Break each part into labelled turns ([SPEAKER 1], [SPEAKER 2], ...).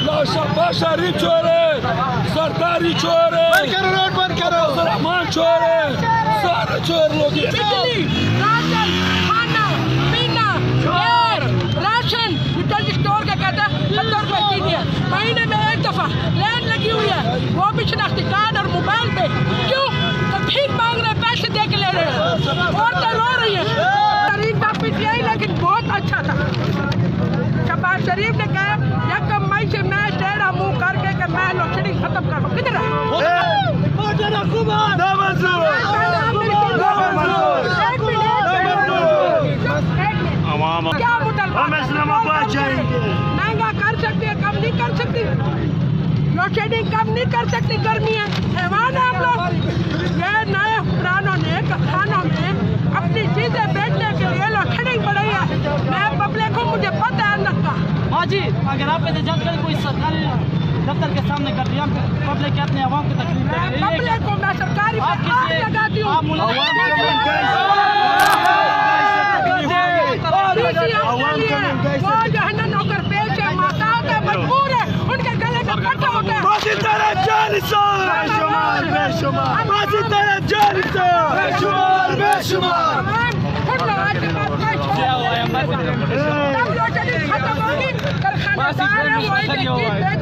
[SPEAKER 1] शहरी चोर है, सरकारी चोर है, रोड बंद करो, रहमान चोर है, सारे चोर लोग हैं।
[SPEAKER 2] बिजली, राशन, खाना, पीना, एयर, राशन, यूटिलिटी स्टोर का कहता है 70 रुपए कीजिए, महीने में एक दफा लाइन लगी हुई है, वो भी शनाख्ती कार्ड और मोबाइल पे। क्यों? तो भीख मांग रहे, पैसे दे के ले रहे हैं, और तो रो रही है। शरीफ का पीटीआई लेकिन बहुत अच्छा था। शहबाज शरीफ ने कहा यकम मई से मैं टेढ़ा मुंह करके कि मैं लोडशेडिंग खत्म कर दूं। किधर है? क्या महंगा कर सकती है, कम नहीं कर सकती। लोडशेडिंग कम नहीं कर सकती, गर्मी है, हैवान है हम लोग। ये नए हुक्मरानों ने किसानों ने अपनी चीजें बेचने के लिए लोडशेडिंग बढ़ाई है। मैं पब्लिक हूँ, मुझे पता है अंदर का।
[SPEAKER 3] हाँ जी, अगर आप जानकारी कोई सरकारी दफ्तर के सामने कर दिया, पब्लिक के अपने आवाम की तकलीफ
[SPEAKER 2] पब्लिक को मैं सरकारी पे आग लगाती हूँ। वो जो है ना नौकर पेश है, माताओं के मजबूर है, उनके गले का कटा हो गया।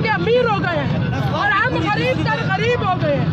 [SPEAKER 2] अमीर हो गए हैं और हम गरीब तर गरीब हो गए हैं।